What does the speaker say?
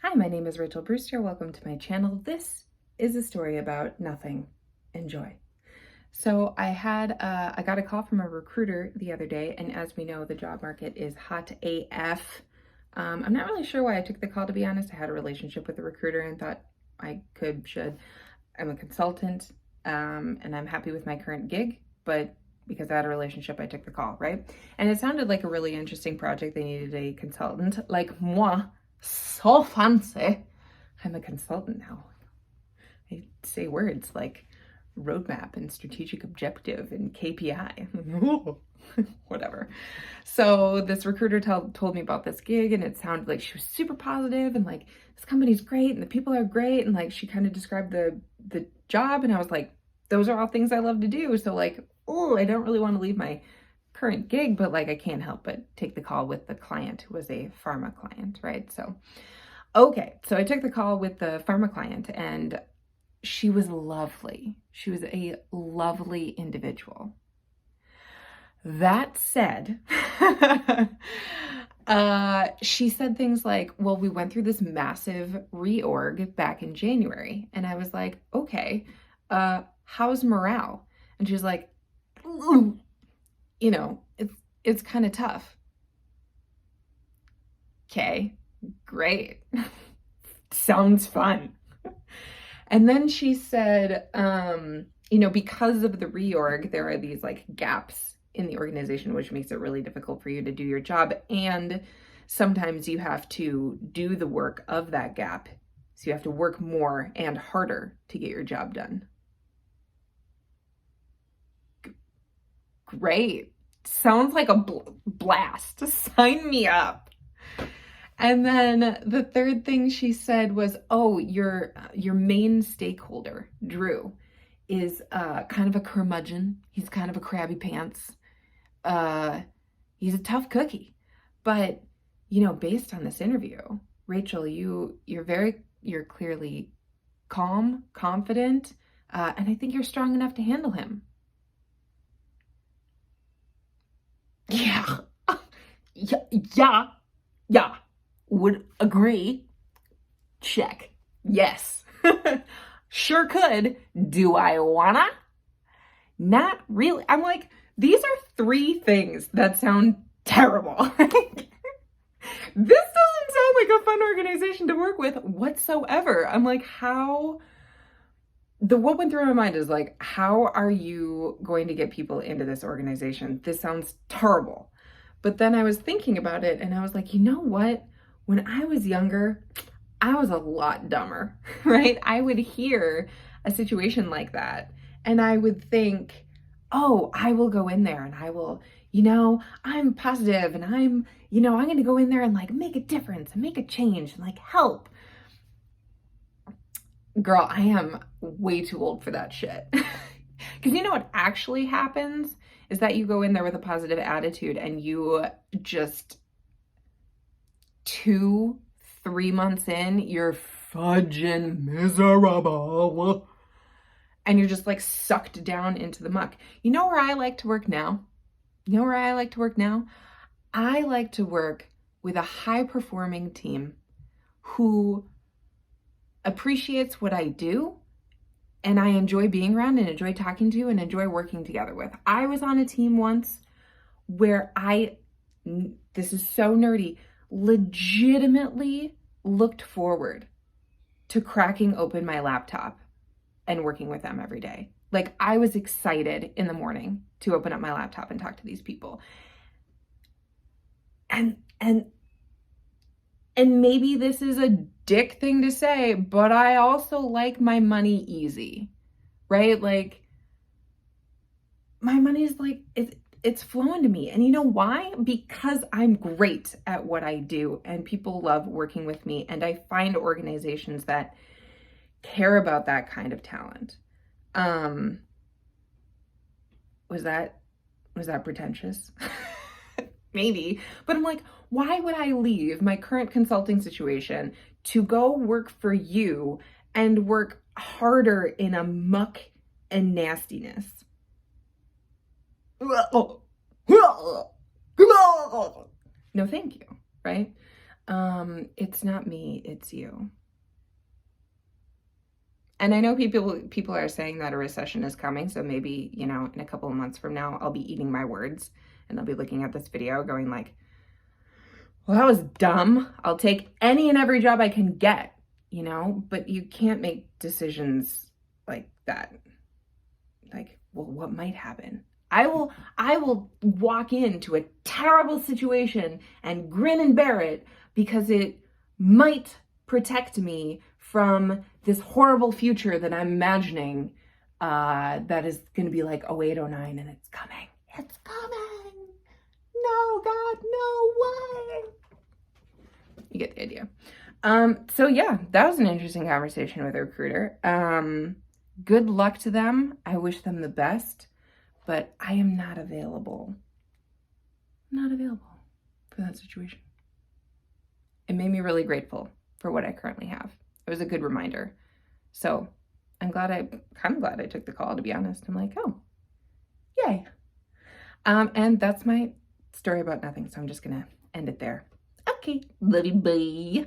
Hi, my name is Rachel Brewster. Welcome to my channel. This is a story about nothing. Enjoy. So I got a call from a recruiter the other day, and as we know, the job market is hot AF. I'm not really sure why I took the call, to be honest. I had a relationship with the recruiter and thought should. I'm a consultant, and I'm happy with my current gig, but because I had a relationship, I took the call, right? And it sounded like a really interesting project. They needed a consultant like moi. So fancy. I'm a consultant now. I say words like roadmap and strategic objective and KPI. Whatever. So this recruiter told me about this gig, and it sounded like she was super positive and like this company's great and the people are great, and like she kind of described the job, and I was like, those are all things I love to do. So like, oh, I don't really want to leave my current gig, but like I can't help but take the call with the client who was a pharma client, right? So so I took the call with the pharma client, and she was lovely. She was a lovely individual. That said, she said things like, well, we went through this massive reorg back in January. And I was like, okay, how's morale? And she was like, it's kind of tough. Okay, great. Sounds fun. And then she said, because of the reorg, there are these like gaps in the organization, which makes it really difficult for you to do your job. And sometimes you have to do the work of that gap. So you have to work more and harder to get your job done. Great. Sounds like a blast. Sign me up. And then the third thing she said was, oh, your main stakeholder, Drew, is kind of a curmudgeon. He's kind of a crabby pants. He's a tough cookie. But, based on this interview, Rachel, you're clearly calm, confident, and I think you're strong enough to handle him. Yeah. Yeah. Would agree. Check. Yes. Sure could. Do I wanna? Not really. I'm like, these are three things that sound terrible. This doesn't sound like a fun organization to work with whatsoever. I'm like, what went through my mind is like, how are you going to get people into this organization? This sounds terrible. But then I was thinking about it, and I was like, you know what? When I was younger, I was a lot dumber, right? I would hear a situation like that, and I would think, oh, I will go in there and I will, I'm positive, and I'm going to go in there and like make a difference and make a change and like help. Girl, I am way too old for that shit. Because you know what actually happens is that you go in there with a positive attitude, and you just 2-3 months in, you're fudging miserable. And you're just like sucked down into the muck. You know where I like to work now? I like to work with a high-performing team who appreciates what I do, and I enjoy being around and enjoy talking to and enjoy working together with. I was on a team once where this is so nerdy, legitimately looked forward to cracking open my laptop and working with them every day. Like, I was excited in the morning to open up my laptop and talk to these people. And maybe this is a dick thing to say, but I also like my money easy, right? Like, my money is like, it's flowing to me. And you know why? Because I'm great at what I do, and people love working with me. And I find organizations that care about that kind of talent. Was that pretentious? Maybe, but I'm like, why would I leave my current consulting situation to go work for you and work harder in a muck and nastiness? No, thank you, right? It's not me, it's you. And I know people are saying that a recession is coming, so maybe, you know, in a couple of months from now, I'll be eating my words and I'll be looking at this video going like, well, that was dumb. I'll take any and every job I can get, you know, but you can't make decisions like that. Like, well, what might happen? I will walk into a terrible situation and grin and bear it because it might protect me from this horrible future that I'm imagining that is going to be like 08, 09, and it's coming. It's coming. No, God, no way. You get the idea. So yeah, that was an interesting conversation with a recruiter. Good luck to them. I wish them the best, but I am not available. Not available for that situation. It made me really grateful for what I currently have. It was a good reminder. So I'm kind of glad I took the call, to be honest. I'm like, oh, yay. And that's my story about nothing. So I'm just going to end it there. Okay. Love you, bye.